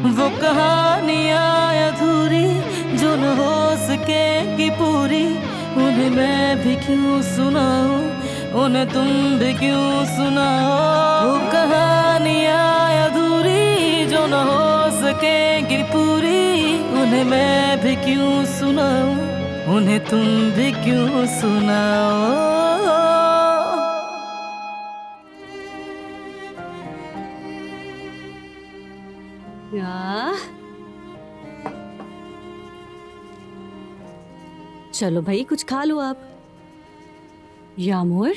वो कहानियाँ अधूरी जो न हो सकेगी पूरी, उन्हें मैं भी क्यों सुनाऊं, उन्हें तुम भी क्यों सुनाओ। वो कहानियाँ अधूरी जो न हो सकेगी पूरी, उन्हें मैं भी क्यों सुनाऊं, उन्हें तुम भी क्यों सुनाओ। चलो भाई कुछ खा लो आप। यामोर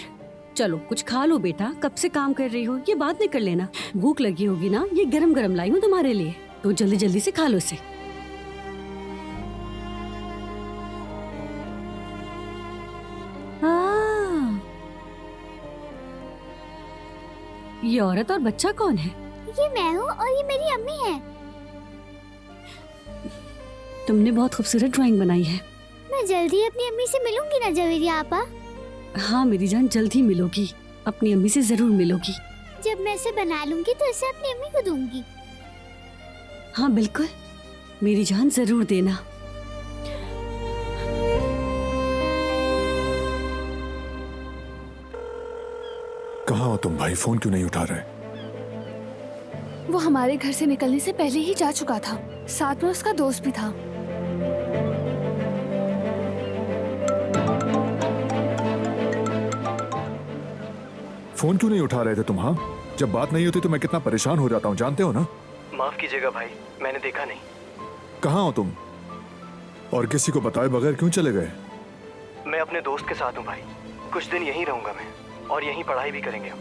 चलो कुछ खा लो बेटा, कब से काम कर रही हो, ये बात नहीं कर लेना। भूख लगी होगी ना, ये गरम गरम लाई हूँ तुम्हारे लिए, तो जल्दी जल्दी से खा लो इसे। ये औरत और बच्चा कौन है? ये मैं हूँ और ये मेरी अम्मी है। तुमने बहुत खूबसूरत ड्राइंग बनाई है। मैं जल्दी अपनी अम्मी से मिलूंगी ना जवेरी आपा। हाँ मेरी जान, जल्द ही मिलोगी, अपनी अम्मी से जरूर मिलोगी। जब मैं इसे बना लूंगी तो इसे अपनी अम्मी को दूंगी। हाँ बिल्कुल मेरी जान, जरूर देना। कहाँ हो तुम भाई? फोन क्यों नहीं उठा रहे? वो हमारे घर से निकलने से पहले ही जा चुका था, साथ में उसका दोस्त भी था। फोन क्यों नहीं उठा रहे थे तुम? हाँ, जब बात नहीं होती तो मैं कितना परेशान हो जाता हूँ, जानते हो ना? माफ कीजिएगा भाई, मैंने देखा नहीं। कहाँ हो तुम? और किसी को बताए बगैर क्यों चले गए? मैं अपने दोस्त के साथ हूँ भाई, कुछ दिन यहीं रहूंगा मैं, और यहीं पढ़ाई भी करेंगे हम।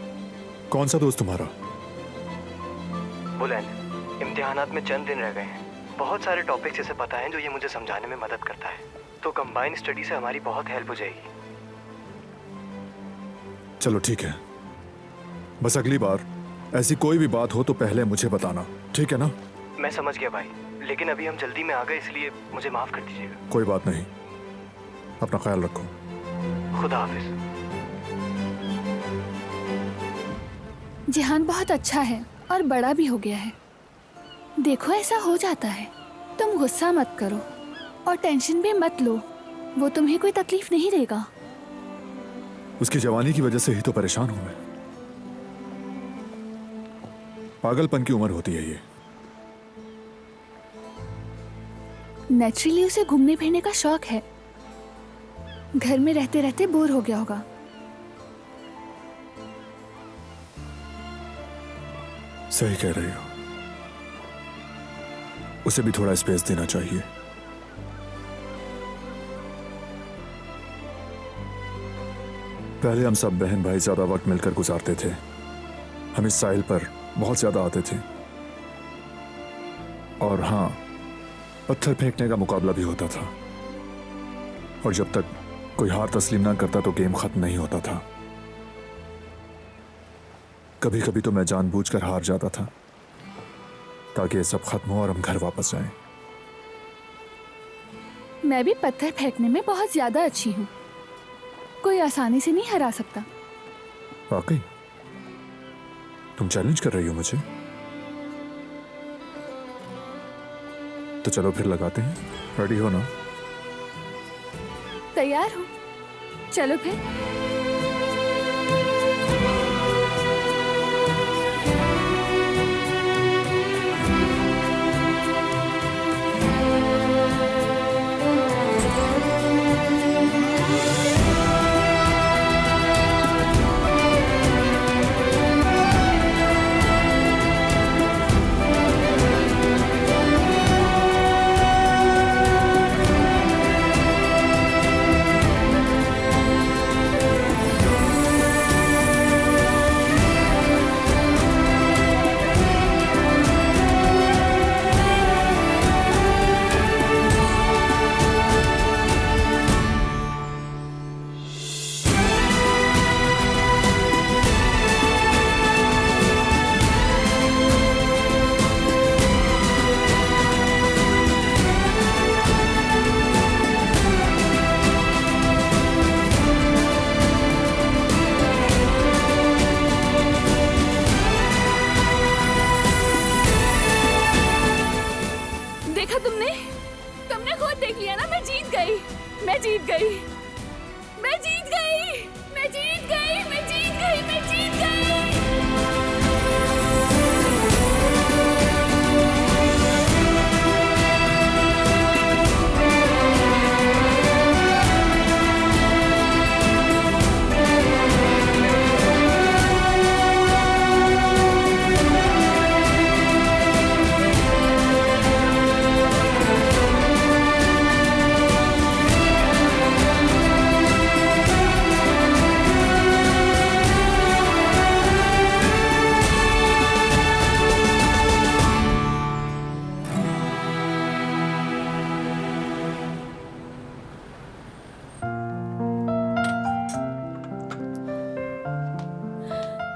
कौन सा दोस्त तुम्हारा? बुलंद, इम्तिहानात में चंद दिन रह गए हैं, बहुत सारे टॉपिक्स इसे पता है जो ये मुझे समझाने में मदद करता है, तो कंबाइन स्टडी से हमारी बहुत हेल्प हो जाएगी। चलो ठीक है, बस अगली बार ऐसी कोई भी बात हो तो पहले मुझे बताना, ठीक है ना? मैं समझ गया भाई, लेकिन अभी हम जल्दी में आ गए इसलिए मुझे माफ कर दीजिएगा। कोई बात नहीं, अपना ख्याल रखो। खुदा हाफिज। जिहान बहुत अच्छा है और बड़ा भी हो गया है। देखो ऐसा हो जाता है, तुम गुस्सा मत करो और टेंशन भी मत लो, वो तुम्हें कोई तकलीफ नहीं देगा। उसकी जवानी की वजह से ही तो परेशान हूं मैं। पागलपन की उम्र होती है ये। नेचुरली उसे घूमने फिरने का शौक है, घर में रहते रहते बोर हो गया होगा। सही कह रही हो, उसे भी थोड़ा स्पेस देना चाहिए। पहले हम सब बहन भाई ज्यादा वक्त मिलकर गुजारते थे, हम इस साहिल पर बहुत ज्यादा आते थे, और हाँ पत्थर फेंकने का मुकाबला भी होता था, और जब तक कोई हार तस्लीम ना करता तो गेम खत्म नहीं होता था। कभी कभी तो मैं जानबूझकर हार जाता था ताकि ये सब खत्म हो और हम घर वापस जाएं। मैं भी पत्थर फेंकने में बहुत ज्यादा अच्छी हूँ, कोई आसानी से नहीं हरा सकता। वाकई? तुम चैलेंज कर रही हो मुझे? तो चलो फिर लगाते हैं, रेडी हो ना? तैयार हूँ, चलो फिर। देख लिया ना, मैं जीत गई, मैं जीत गई, मैं जीत गई, मैं जीत गई, मैं जीत गई, मैं जीत गई।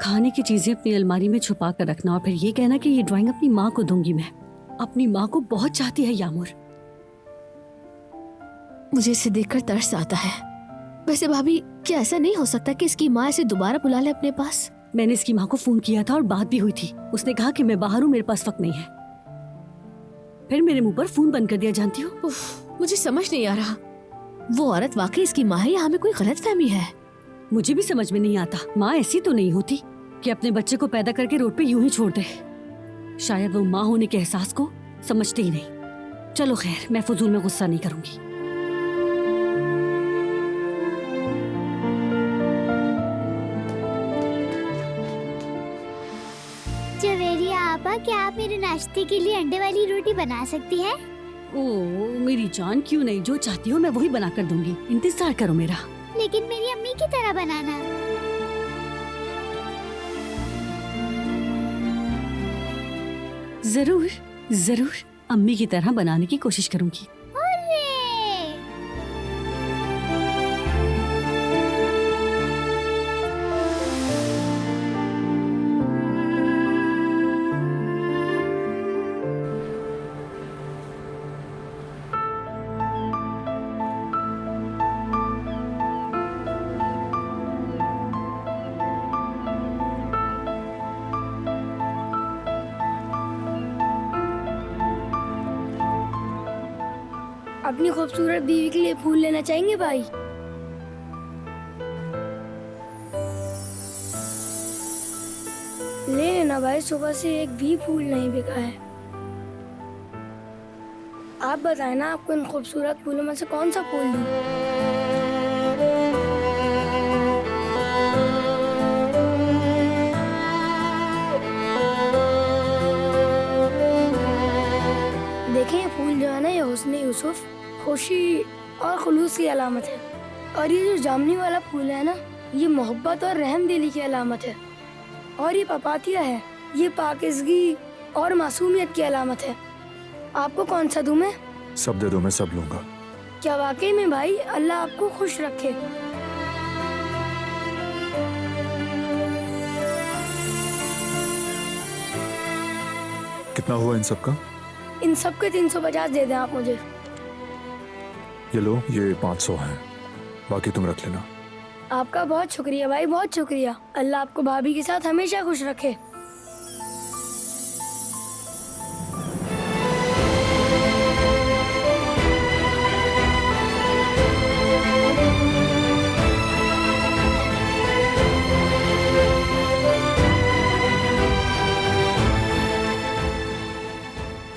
खाने की चीजें अपनी अलमारी में छुपा कर रखना और फिर ये कहना कि ये ड्राइंग अपनी माँ को दूंगी मैं। अपनी माँ को बहुत चाहती है यामुर। मुझे इसे देखकर तरस आता है। वैसे भाभी, क्या ऐसा नहीं हो सकता कि इसकी माँ इसे दोबारा बुला ले अपने पास? मैंने इसकी माँ को फोन किया था और बात भी हुई थी। उसने कहा कि मैं बाहर हूँ, मेरे पास वक्त नहीं है। फिर मेरे मुंह पर फोन बंद कर दिया। जानती हो, मुझे समझ नहीं आ रहा, वो औरत वाकई इसकी माँ है या हमें कोई गलतफहमी है? मुझे भी समझ में नहीं आता। माँ ऐसी तो नहीं होती कि अपने बच्चे को पैदा करके रोड पे यूं ही छोड़ दे। शायद वो माँ होने के एहसास को समझते ही नहीं। चलो खैर, मैं फजूल में गुस्सा नहीं करूंगी। जवेरिया आपा, क्या आप मेरे नाश्ते के लिए अंडे वाली रोटी बना सकती हैं? ओ मेरी जान, क्यों नहीं, जो चाहती हो मैं वही बना कर दूंगी। इंतजार करो मेरा। लेकिन मेरी अम्मी की तरह बनाना। जरूर जरूर, अम्मी की तरह बनाने की कोशिश करूंगी। हुर्रे! अपनी खूबसूरत बीवी के लिए फूल लेना चाहेंगे भाई? ले लेना भाई, सुबह से एक भी फूल नहीं बिका है। आप बताएं ना, आपको इन खूबसूरत फूलों में से कौन सा फूल दूं? देखें, ये फूल जो है ना, ये हुस्न यूसुफ, खुशी और खुलूस की अलामत है। और ये जो जामनी वाला फूल है ना, ये मोहब्बत और रहम दिली की अलामत है। और ये पपातिया है, ये पाकिज़गी और मासूमियत की अलामत है। आपको कौन सा दूं मैं? सब दे दो, मैं सब लूंगा। क्या वाकई में भाई? अल्लाह आपको खुश रखे। कितना हुआ इन सब का? इन सब के 350 दे दें आप मुझे। ये लो, ये 500 है, बाकी तुम रख लेना। आपका बहुत शुक्रिया भाई, बहुत शुक्रिया। अल्लाह आपको भाभी के साथ हमेशा खुश रखे।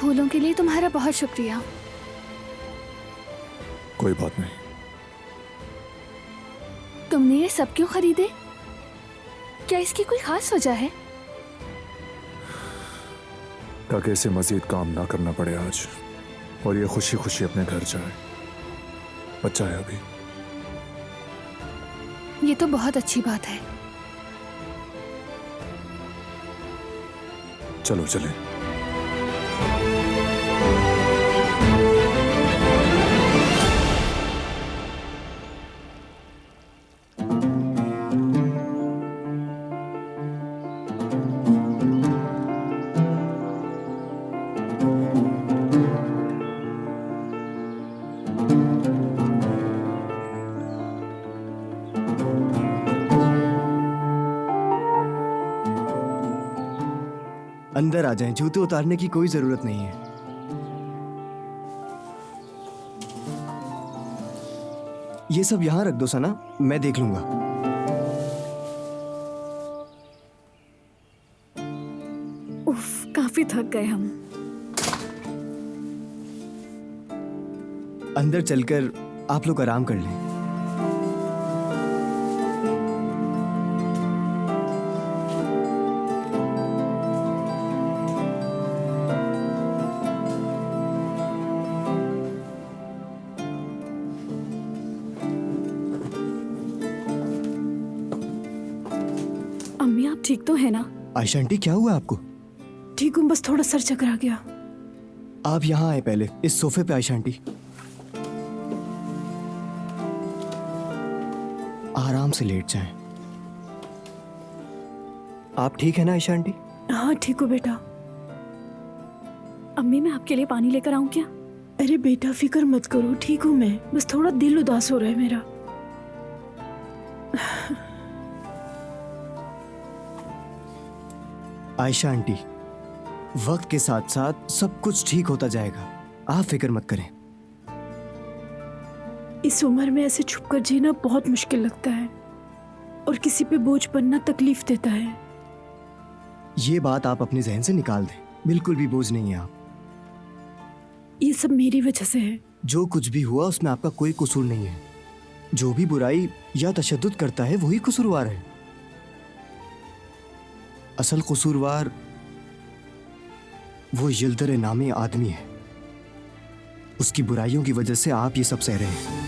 फूलों के लिए तुम्हारा बहुत शुक्रिया। कोई बात नहीं। तुमने ये सब क्यों खरीदे? क्या इसकी कोई खास वजह है? ताकि इसे मजीद काम ना करना पड़े आज, और ये खुशी खुशी अपने घर जाए। बच्चा है अभी। ये तो बहुत अच्छी बात है। चलो चले। अंदर आ जाएं, जूते उतारने की कोई जरूरत नहीं है। ये सब यहाँ रख दो सना, मैं देख लूंगा। उफ, काफी थक गए हम। अंदर चलकर आप लोग आराम कर लें। अम्मी आप ठीक तो है ना? आयशा आंटी क्या हुआ आपको? ठीक हूँ, बस थोड़ा सर चकरा गया। आप यहाँ आए पहले, इस सोफे पे आयशा आंटी। आराम से लेट जाएं। आप ठीक है ना आयशा आंटी? हाँ ठीक हूँ बेटा। अम्मी मैं आपके लिए पानी लेकर आऊँ क्या? अरे बेटा फिक्र मत करो, ठीक हूँ मैं, बस थोड़ा दिल उदास हो रहा है मेरा। आयशा आंटी, वक्त के साथ साथ सब कुछ ठीक होता जाएगा, आप फिक्र मत करें। इस उम्र में ऐसे छुपकर जीना बहुत मुश्किल लगता है और किसी पे बोझ बनना तकलीफ देता है। ये बात आप अपने जहन से निकाल दें, बिल्कुल भी बोझ नहीं है आप। ये सब मेरी वजह से है। जो कुछ भी हुआ उसमें आपका कोई कसूर नहीं है। जो भी बुराई या तशद्दुद करता है वही कसूरवार है। असल कसूरवार वो यिल्दर नामी आदमी है। उसकी बुराइयों की वजह से आप ये सब सह रहे हैं।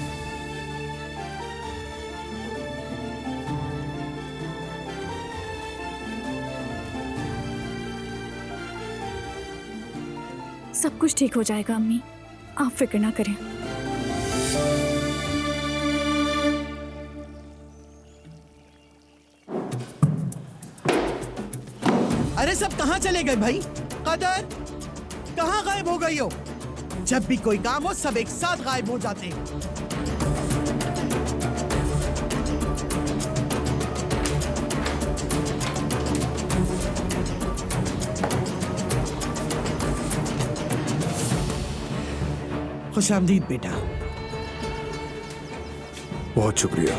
सब कुछ ठीक हो जाएगा अम्मी, आप फिक्र ना करें। अरे सब कहाँ चले गए भाई? कदर कहाँ गायब हो गई हो? जब भी कोई काम हो सब एक साथ गायब हो जाते हैं। खुशामदीद बेटा। बहुत शुक्रिया।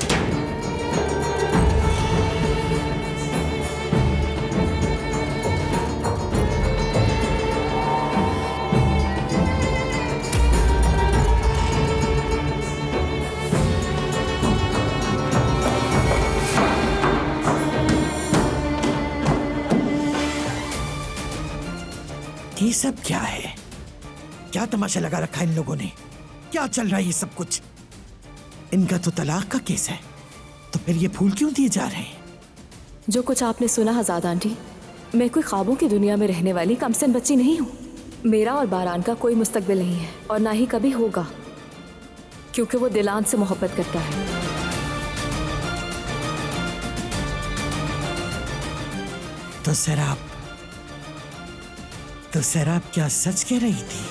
ये सब क्या है? क्या तमाशा लगा रखा है इन लोगों ने? क्या चल रहा है ये सब कुछ? इनका तो तलाक का केस है, तो फिर ये फूल क्यों दिए जा रहे हैं? जो कुछ आपने सुना हज़ाद आंटी, मैं कोई ख्वाबों की दुनिया में रहने वाली कमसन बच्ची नहीं हूँ। मेरा और बारान का कोई मुस्तकबिल नहीं है और ना ही कभी होगा, क्योंकि वो दिलान से मोहब्बत करता है। तो सैराब क्या सच कह रही थी?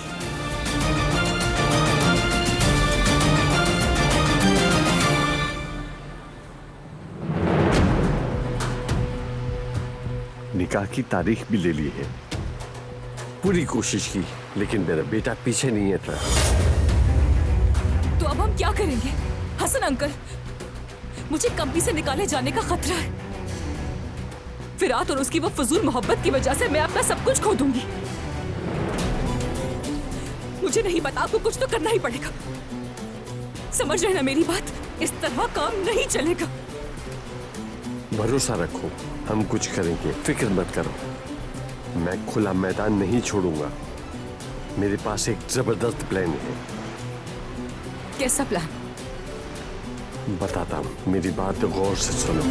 निकाह की तारीख भी ले ली है। पूरी कोशिश की, लेकिन मेरा बेटा पीछे नहीं हटा। तो अब हम क्या करेंगे? हसन अंकल, मुझे कंपनी से निकाले जाने का खतरा है। फिरात और उसकी वो फजूल मोहब्बत की वजह से मैं अपना सब कुछ खो दूंगी। मुझे नहीं पता, आपको कुछ तो करना ही पड़ेगा। समझ रहे ना मेरी बात? इस तरह काम नहीं चलेगा। भरोसा रखो, हम कुछ करेंगे, फिक्र मत करो। मैं खुला मैदान नहीं छोड़ूंगा। मेरे पास एक जबरदस्त प्लान है। कैसा प्लान? बताता हूँ, मेरी बात गौर से सुनो।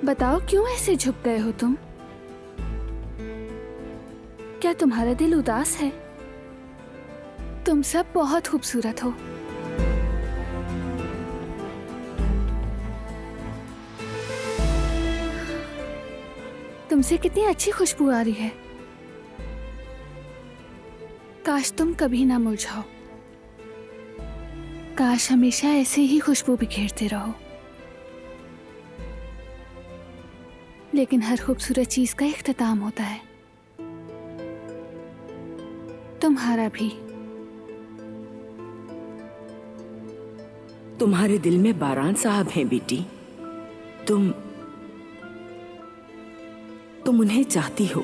बताओ क्यों ऐसे झुक गए हो तुम? क्या तुम्हारा दिल उदास है? तुम सब बहुत खूबसूरत हो। तुमसे कितनी अच्छी खुशबू आ रही है। काश तुम कभी ना मुरझाओ। काश हमेशा ऐसे ही खुशबू बिखेरते रहो, लेकिन हर खूबसूरत चीज का इख्तिताम होता है, तुम्हारा भी। तुम्हारे दिल में बारान साहब हैं बेटी। तुम उन्हें चाहती हो।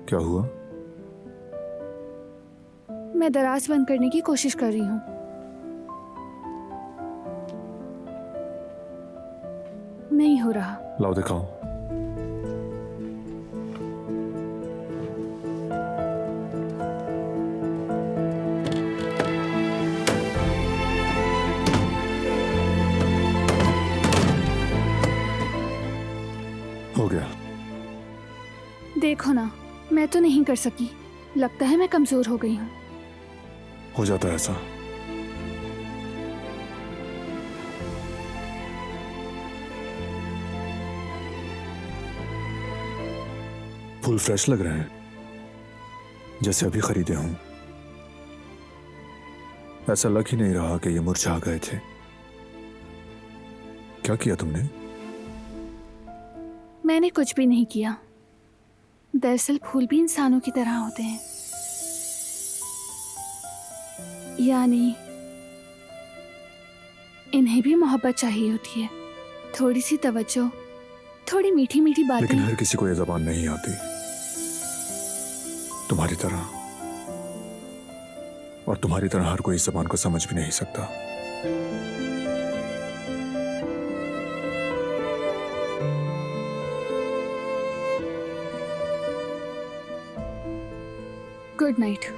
क्या हुआ? मैं दराज बंद करने की कोशिश कर रही हूँ। नहीं हो रहा। लाओ दिखाओ। हो गया। देखो ना, मैं तो नहीं कर सकी। लगता है मैं कमजोर हो गई हूँ। हो जाता है ऐसा। फूल फ्रेश लग रहे हैं, जैसे अभी खरीदे हों। ऐसा लग ही नहीं रहा कि ये मुरझा गए थे। क्या किया तुमने? मैंने कुछ भी नहीं किया। दरअसल फूल भी इंसानों की तरह होते हैं, यानी इन्हें भी मोहब्बत चाहिए होती है, थोड़ी सी तवज्जो, थोड़ी मीठी मीठी बातें। लेकिन हर किसी को ये ज़बान नहीं आती तुम्हारी तरह, और तुम्हारी तरह हर कोई इस ज़बान को समझ भी नहीं सकता। Good night.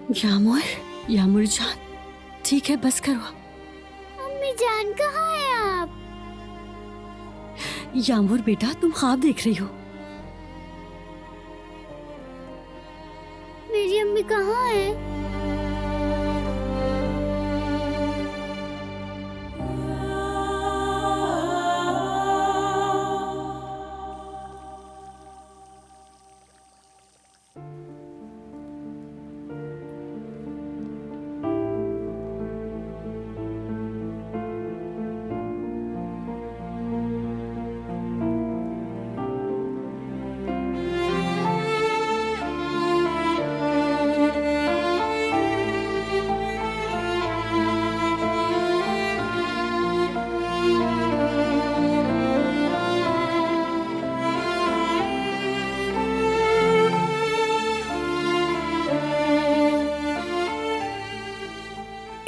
यामुर, यामुर जान, ठीक है बस करो। अम्मी जान कहाँ है आप? यामुर बेटा, तुम ख्वाब देख रही हो। मेरी अम्मी कहाँ है?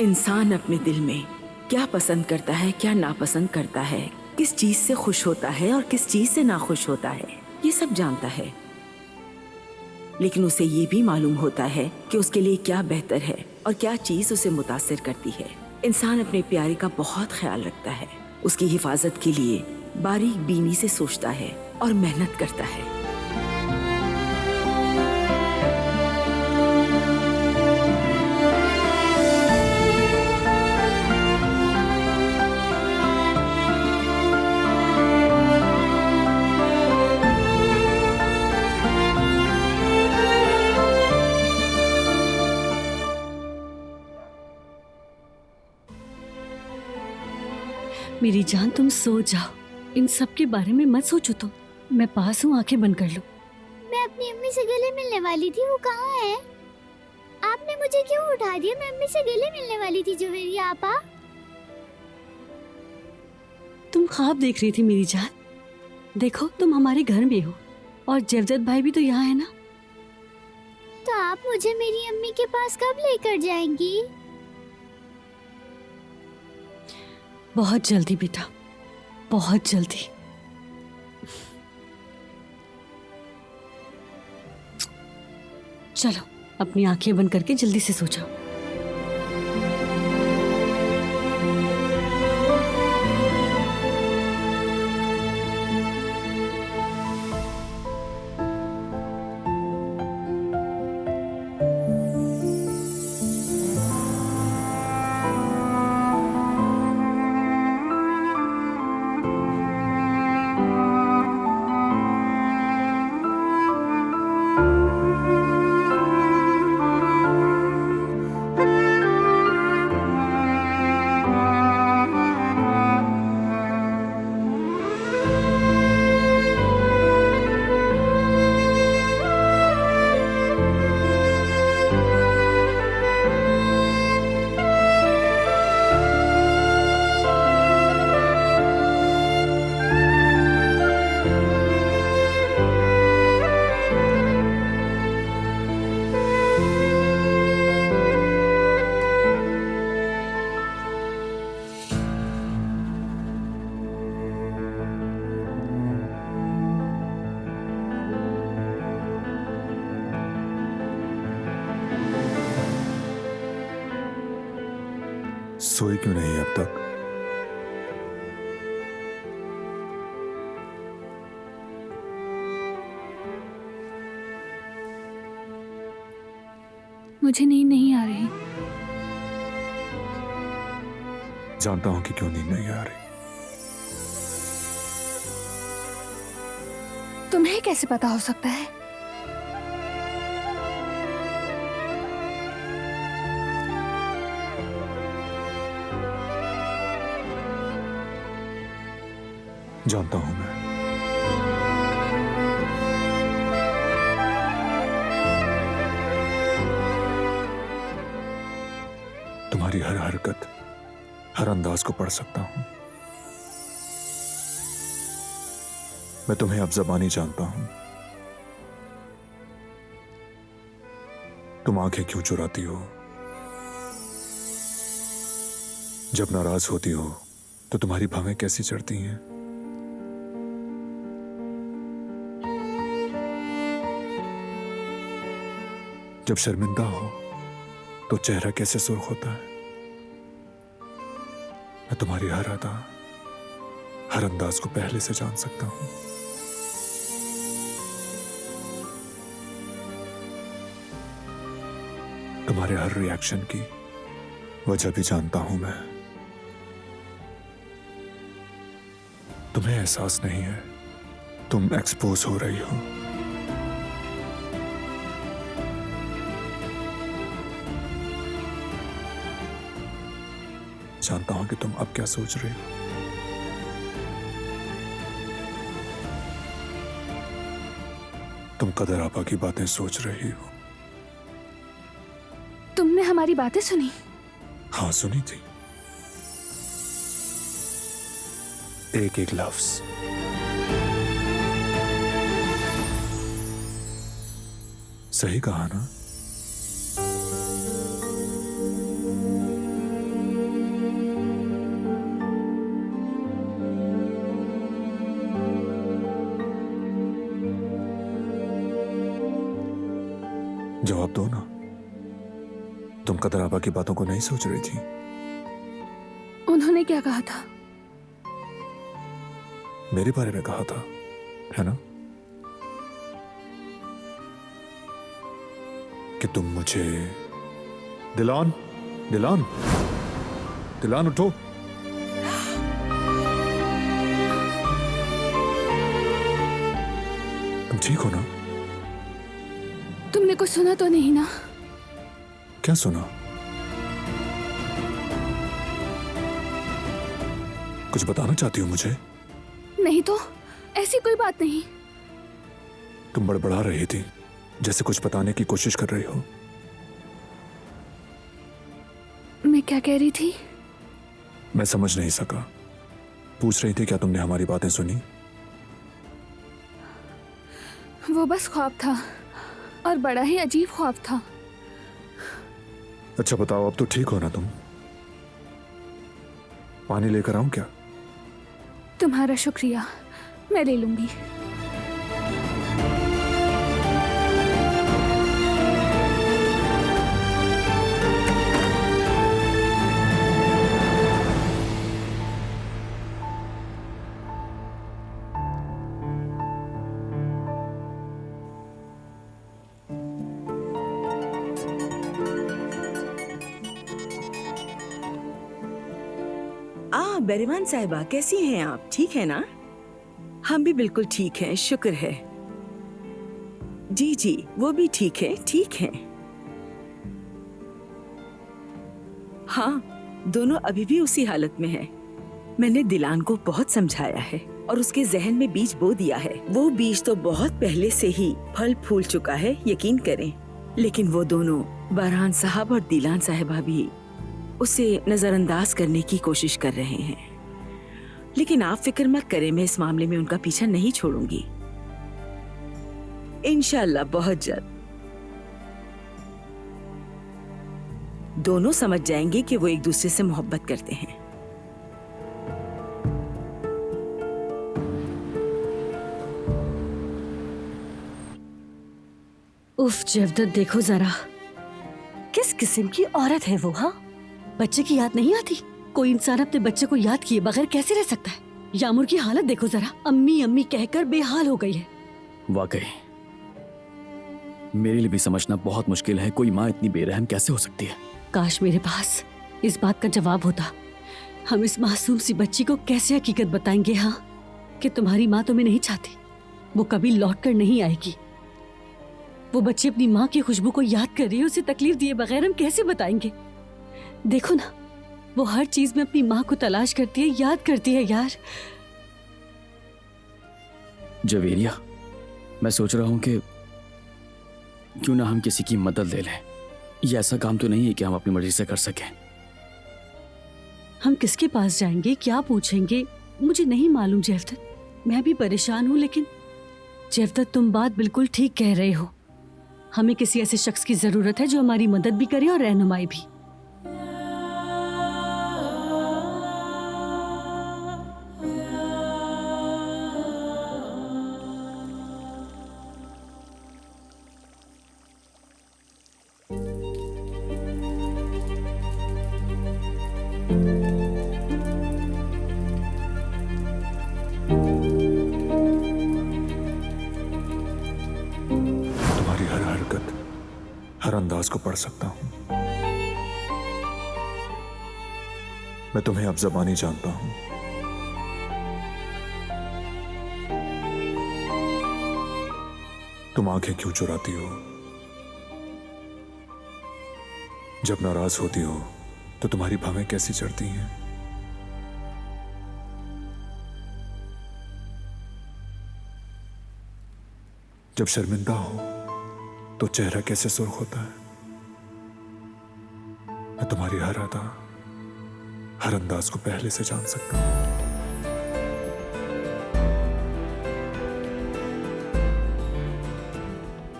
इंसान अपने दिल में क्या पसंद करता है, क्या नापसंद करता है, किस चीज से खुश होता है और किस चीज से नाखुश होता है, ये सब जानता है। लेकिन उसे ये भी मालूम होता है कि उसके लिए क्या बेहतर है और क्या चीज उसे मुतासिर करती है। इंसान अपने प्यारे का बहुत ख्याल रखता है, उसकी हिफाजत के लिए बारीक बीनी से सोचता है और मेहनत करता है। मेरी जान, तुम सो जाओ, इन सब के बारे में मत सोचो। तुम, मैं पास हूँ, आंखें बंद कर लो। मैं अपनी अम्मी से गले मिलने वाली थी, वो कहाँ है? आपने मुझे क्यों उठा दिया? मैं अम्मी से गले मिलने वाली थी जुवेरी आपा। तुम ख्वाब देख रही थी मेरी जान। देखो, तुम हमारे घर में हो और जवदत भाई भी तो यहाँ है ना। तो आप मुझे मेरी अम्मी के पास कब लेकर जाएंगी? बहुत जल्दी बेटा, बहुत जल्दी। चलो, अपनी आंखें बंद करके जल्दी से सो जाओ। सोई क्यों नहीं अब तक? मुझे नींद नहीं आ रही। जानता हूं कि क्यों नींद नहीं आ रही। तुम्हें कैसे पता हो सकता है? जानता हूं मैं। तुम्हारी हर हरकत, हर अंदाज को पढ़ सकता हूं। मैं तुम्हें अब ज़बानी जानता हूं। तुम आंखें क्यों चुराती हो? जब नाराज होती हो तो तुम्हारी भवें कैसी चढ़ती हैं? जब शर्मिंदा हो तो चेहरा कैसे सुर्ख होता है। मैं तुम्हारी हर अदा, हर अंदाज को पहले से जान सकता हूं। तुम्हारे हर रिएक्शन की वजह भी जानता हूं मैं। तुम्हें एहसास नहीं है, तुम एक्सपोज हो रही हो। जानता हूं कि तुम अब क्या सोच रही हो। तुम कदर आपा की बातें सोच रही हो। तुमने हमारी बातें सुनी? हाँ, सुनी थी, एक एक लफ्ज। सही कहा ना? जवाब दो ना। तुम कदर आबा की बातों को नहीं सोच रही थी? उन्होंने क्या कहा था? मेरे बारे में कहा था, है ना? कि तुम मुझे दिलान दिलान दिलान उठो। तुम ठीक हो ना? तुमने कुछ सुना तो नहीं ना? क्या सुना? कुछ बताना चाहती हो मुझे? नहीं तो, ऐसी कोई बात नहीं। तुम बड़बड़ा रही थी, जैसे कुछ बताने की कोशिश कर रही हो। मैं क्या कह रही थी? मैं समझ नहीं सका। पूछ रही थी क्या तुमने हमारी बातें सुनी? वो बस ख्वाब था, और बड़ा ही अजीब ख्वाब था। अच्छा बताओ, अब तो ठीक हो ना तुम? पानी लेकर आऊं क्या? तुम्हारा शुक्रिया, मैं ले लूंगी। बेरीवान साहिबा, कैसी हैं आप? ठीक है ना? हम भी बिल्कुल ठीक हैं, शुक्र है। जी जी, वो भी ठीक है, ठीक है। हाँ, दोनों अभी भी उसी हालत में हैं। मैंने दिलान को बहुत समझाया है और उसके जहन में बीज बो दिया है। वो बीज तो बहुत पहले से ही फल फूल चुका है, यकीन करें। लेकिन वो दोनों, बारहान साहब और दिलान साहिबा भी उसे नजरअंदाज करने की कोशिश कर रहे हैं। लेकिन आप फिक्र मत करें, मैं इस मामले में उनका पीछा नहीं छोड़ूंगी। इंशाल्लाह बहुत जल्द दोनों समझ जाएंगे कि वो एक दूसरे से मोहब्बत करते हैं। उफ जवदत, देखो जरा किस किस्म की औरत है वो। हाँ, बच्चे की याद नहीं आती? कोई इंसान अपने बच्चे को याद किए बगैर कैसे रह सकता है? यामुर की हालत देखो जरा, अम्मी अम्मी कहकर बेहाल हो गई है। वाकई मेरे लिए भी समझना बहुत मुश्किल है, कोई माँ इतनी बेरहम कैसे हो सकती है। काश मेरे पास इस बात का जवाब होता। हम इस मासूम सी बच्ची को कैसे हकीकत बताएंगे, हाँ, कि तुम्हारी माँ तुम्हें नहीं चाहती, वो कभी लौट कर नहीं आएगी। वो बच्ची अपनी माँ की खुशबू को याद कर रही है, उसे तकलीफ दिए बगैर हम कैसे बताएंगे? देखो ना, वो हर चीज में अपनी माँ को तलाश करती है, याद करती है। यार जवेरिया, मैं सोच रहा हूं कि क्यों ना हम किसी की मदद ले लें। ये ऐसा काम तो नहीं है कि हम अपनी मर्जी से कर सकें। हम किसके पास जाएंगे, क्या पूछेंगे, मुझे नहीं मालूम जवदत। मैं भी परेशान हूँ। लेकिन जवदत, तुम बात बिल्कुल ठीक कह रहे हो। हमें किसी ऐसे शख्स की जरूरत है जो हमारी मदद भी करे और रहनुमाई भी। हर अंदाज को पढ़ सकता हूं। मैं तुम्हें अब ज़बानी जानता हूं। तुम आंखें क्यों चुराती हो? जब नाराज होती हो तो तुम्हारी भवें कैसी चढ़ती हैं? जब शर्मिंदा हो तो चेहरा कैसे सुर्ख होता है? मैं तुम्हारी हर अदा, हर अंदाज को पहले से जान सकता हूं।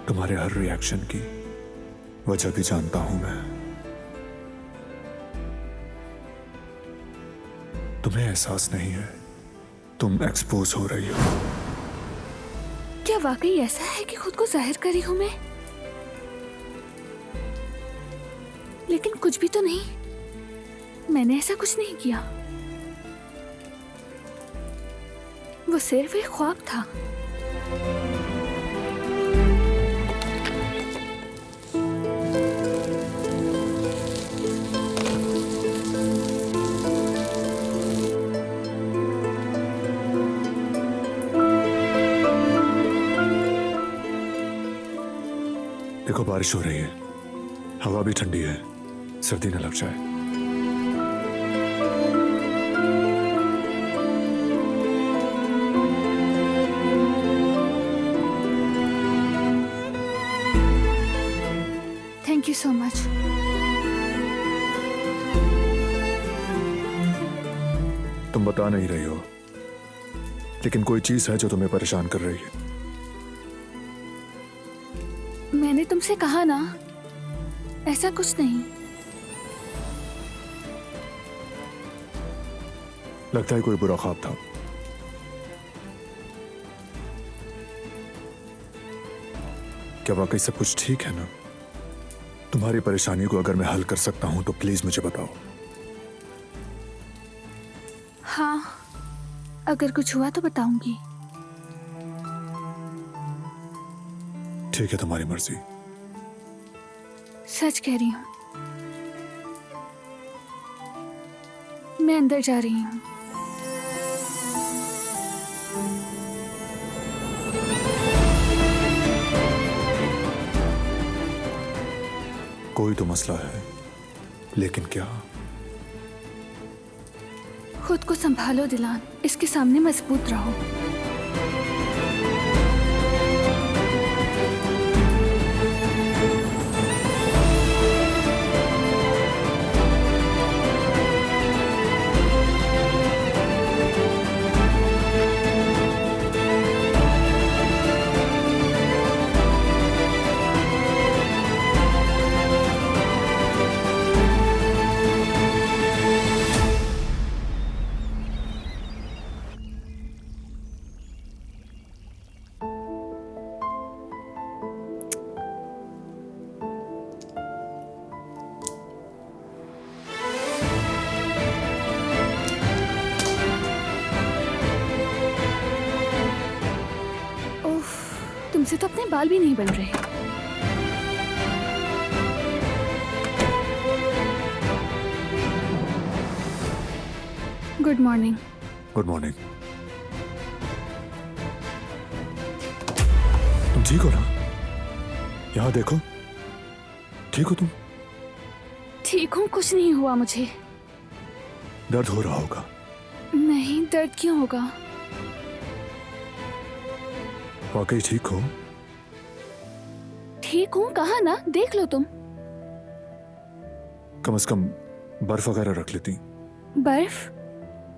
तुम्हारे हर रिएक्शन की वजह भी जानता हूं मैं। तुम्हें एहसास नहीं है, तुम एक्सपोज हो रही हो। क्या वाकई ऐसा है कि खुद को जाहिर करी हूं मैं? लेकिन कुछ भी तो नहीं, मैंने ऐसा कुछ नहीं किया। वो सिर्फ एक ख्वाब था। देखो बारिश हो रही है, हवा भी ठंडी है, सर्दी न लग जाए। Thank you so much. तुम बता नहीं रही हो, लेकिन कोई चीज है जो तुम्हें परेशान कर रही है। मैंने तुमसे कहा ना, ऐसा कुछ नहीं। लगता है कोई बुरा ख्वाब था। क्या वाकई सब कुछ ठीक है ना? तुम्हारी परेशानी को अगर मैं हल कर सकता हूं तो प्लीज मुझे बताओ। हाँ, अगर कुछ हुआ तो बताऊंगी। ठीक है, तुम्हारी मर्जी। सच कह रही हूँ, मैं अंदर जा रही हूँ। कोई तो मसला है, लेकिन क्या? खुद को संभालो दिलान, इसके सामने मजबूत रहो। तुमसे तो अपने बाल भी नहीं बन रहे। Good morning. Good morning. तुम ठीक हो ना? यहाँ देखो, ठीक हो तुम? ठीक हूँ, कुछ नहीं हुआ मुझे। दर्द हो रहा होगा। नहीं, दर्द क्यों होगा? वाकई ठीक हो? ठीक हूँ कहा ना, देख लो तुम। कम से कम बर्फ वगैरह रख लेती। बर्फ?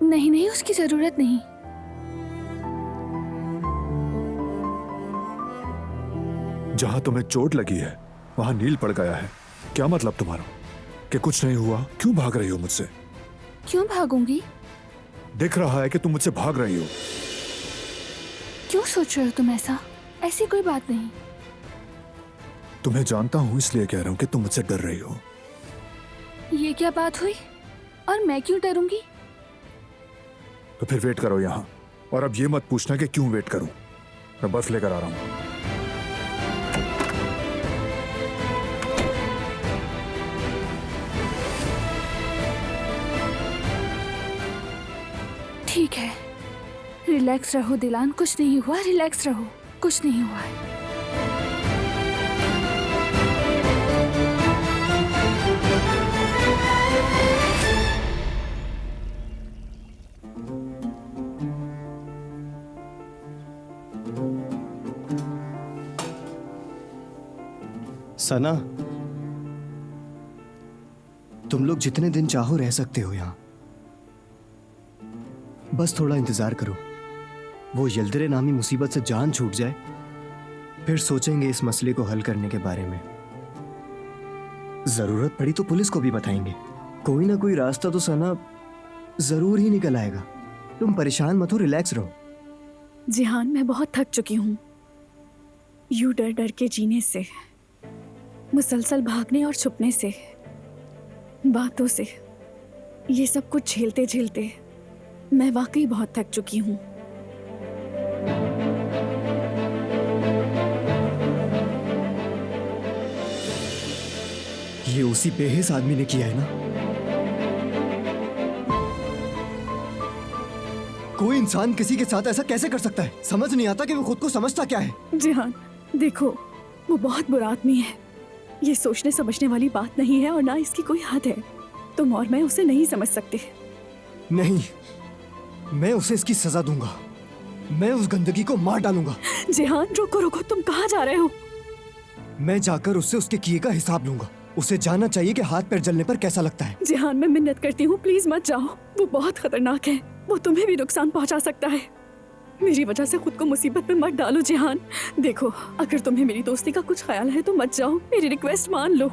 नहीं नहीं, उसकी जरूरत नहीं। जहां तुम्हें चोट लगी है वहां नील पड़ गया है। क्या मतलब तुम्हारा? कि कुछ नहीं हुआ? क्यों भाग रही हो मुझसे? क्यों भागूंगी? दिख रहा है कि तुम मुझसे भाग रही हो। क्यों सोच रहे हो तुम ऐसा? ऐसी कोई बात नहीं। तुम्हें जानता हूं इसलिए कह रहा हूं कि तुम मुझसे डर रही हो। ये क्या बात हुई? और मैं क्यों डरूंगी? तो फिर वेट करो यहाँ, और अब ये मत पूछना कि क्यों वेट करूं। मैं बर्फ लेकर आ रहा हूं। ठीक है, रिलैक्स रहो दिलान, कुछ नहीं हुआ, रिलैक्स रहो, कुछ नहीं हुआ है। सना, तुम लोग जितने दिन चाहो रह सकते हो यहाँ। बस थोड़ा इंतजार करो, वो यल्दरे नामी मुसीबत से जान छूट जाए, फिर सोचेंगे इस मसले को हल करने के बारे में। जरूरत पड़ी तो पुलिस को भी बताएंगे। कोई ना कोई रास्ता तो सना जरूर ही निकल आएगा। तुम परेशान मत हो, रिलैक्स रहो। जिहान, मैं बहुत थक चुकी हूँ यूं डर डर के जीने से, मुसलसल भागने और छुपने से, बातों से, ये सब कुछ झेलते झेलते मैं वाकई बहुत थक चुकी हूँ। ये उसी बेहिस आदमी ने किया है ना? कोई इंसान किसी के साथ ऐसा कैसे कर सकता है? समझ नहीं आता कि वो खुद को समझता क्या है। जिहान, देखो, वो बहुत बुरा आदमी है। ये सोचने समझने वाली बात नहीं है और ना इसकी कोई हद है। तुम और मैं उसे नहीं समझ सकते। नहीं, मैं उसे इसकी सजा दूंगा। मैं उस गंदगी को मार डालूंगा। जिहान, रोको रोको, तुम कहाँ जा रहे हो? मैं जाकर उससे उसके किए का हिसाब लूंगा। उसे जानना चाहिए कि हाथ पैर जलने पर कैसा लगता है। जिहान, मैं मिन्नत करती हूँ, प्लीज मत जाओ। वो बहुत खतरनाक है, वो तुम्हें भी नुकसान पहुँचा सकता है। मेरी वजह से खुद को मुसीबत में मत डालो जिहान। देखो, अगर तुम्हें मेरी दोस्ती का कुछ ख्याल है तो मत जाओ, मेरी रिक्वेस्ट मान लो।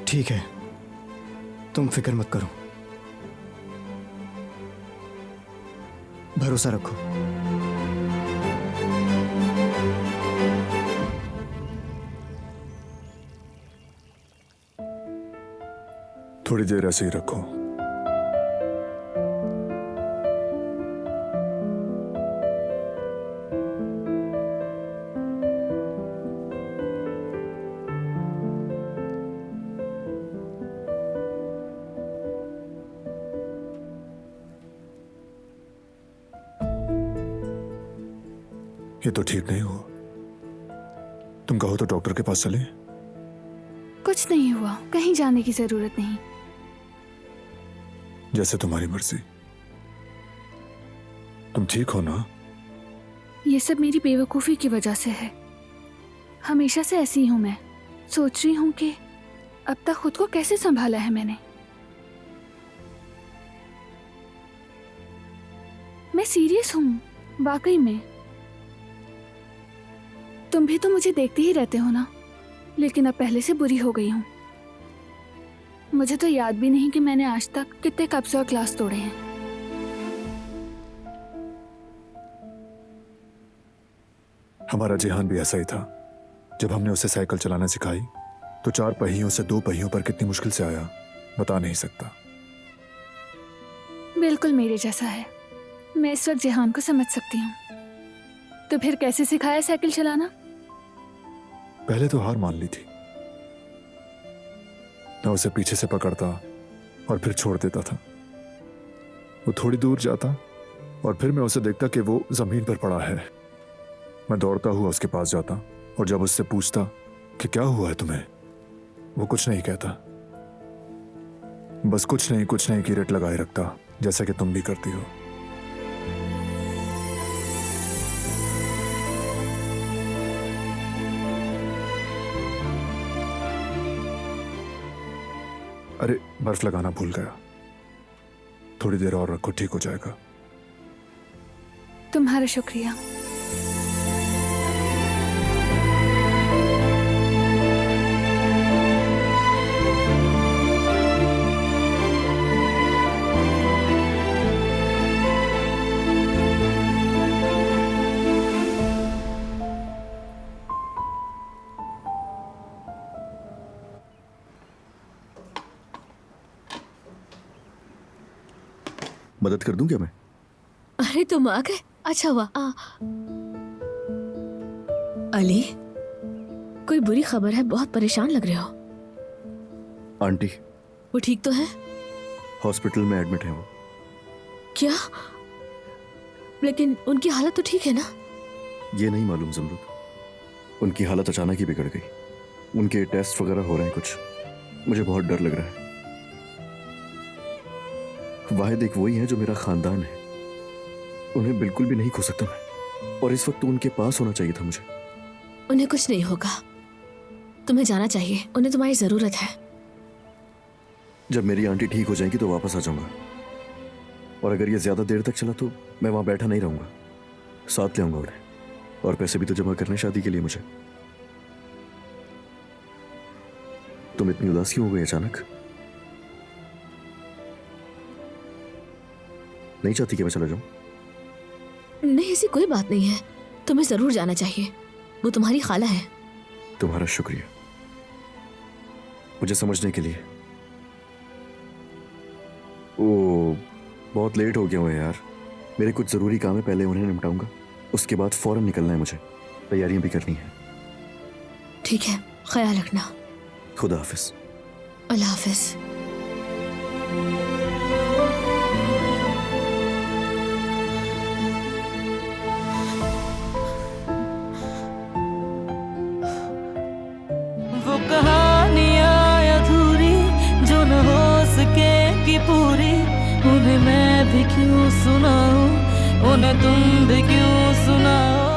ठीक है, तुम फिक्र मत करो, भरोसा रखो। थोड़ी देर ऐसे ही रखो। ये तो ठीक नहीं हुआ। तुम कहो तो डॉक्टर के पास चले। कुछ नहीं हुआ, कहीं जाने की जरूरत नहीं। जैसे तुम्हारी मर्जी। तुम ठीक हो ना? ये सब मेरी बेवकूफ़ी की वजह से है। हमेशा से ऐसी ही हूँ मैं। सोच रही हूँ कि अब तक खुद को कैसे संभाला है मैंने। मैं सीरियस हूँ, वाकई में। तुम भी तो मुझे देखते ही रहते हो ना, लेकिन अब पहले से बुरी हो गई हूँ। मुझे तो याद भी नहीं कि मैंने आज तक कितने कब्ज़े और ग्लास तोड़े हैं। हमारा जिहान भी ऐसा ही था। जब हमने उसे साइकिल चलाना सिखाई तो 4 पहियों से 2 पहियों पर कितनी मुश्किल से आया, बता नहीं सकता। बिल्कुल मेरे जैसा है। मैं इस वक्त जिहान को समझ सकती हूँ। तो फिर कैसे सिखाया साइकिल चलाना? पहले तो हार मान ली थी। मैं उसे पीछे से पकड़ता और फिर छोड़ देता था। वो थोड़ी दूर जाता और फिर मैं उसे देखता कि वो जमीन पर पड़ा है। मैं दौड़ता हुआ उसके पास जाता और जब उससे पूछता कि क्या हुआ है तुम्हें, वो कुछ नहीं कहता। बस कुछ नहीं की रट लगाए रखता, जैसा कि तुम भी करती हो। अरे, बर्फ लगाना भूल गया। थोड़ी देर और रखो, ठीक हो जाएगा। तुम्हारा शुक्रिया। मदद कर दूं क्या मैं? अरे तुम आ गए, अच्छा हुआ। अली, कोई बुरी खबर है? बहुत परेशान लग रहे हो। आंटी, वो ठीक तो है? हॉस्पिटल में एडमिट है वो। क्या? लेकिन उनकी हालत तो ठीक है ना? ये नहीं मालूम जमरुद, उनकी हालत अचानक ही बिगड़ गई। उनके टेस्ट वगैरह हो रहे हैं कुछ, मुझे बहुत डर लग रहा है। वाहिद एक वही है जो मेरा खानदान है, उन्हें बिल्कुल भी नहीं खो सकता मैं, और इस वक्त तो उनके पास होना चाहिए था मुझे। उन्हें कुछ नहीं होगा, तुम्हें जाना चाहिए, उन्हें तुम्हारी जरूरत है। जब मेरी आंटी ठीक हो जाएगी तो वापस आ जाऊंगा, और अगर ये ज्यादा देर तक चला तो मैं वहां बैठा नहीं रहूंगा, साथ ले आऊंगा उन्हें, और पैसे भी तो जमा करने शादी के लिए मुझे। तुम इतनी उदास क्यों हो गई अचानक? नहीं चाहती कि मैं चला जाऊं? नहीं, ऐसी कोई बात नहीं है, तुम्हें जरूर जाना चाहिए, वो तुम्हारी खाला है। तुम्हारा शुक्रिया मुझे समझने के लिए। ओ, बहुत लेट हो गया हूँ यार, मेरे कुछ जरूरी काम है, पहले उन्हें निपटाऊंगा, उसके बाद फौरन निकलना है मुझे, तैयारियां भी करनी है। ठीक है, ख्याल रखना। खुदा हाफिज। अल्लाह हाफिज। वो कहानियाँ अधूरी जो न हो सकेगी पूरी, उन्हें मैं भी क्यों सुनाऊं, उन्हें तुम भी क्यों सुनाओ।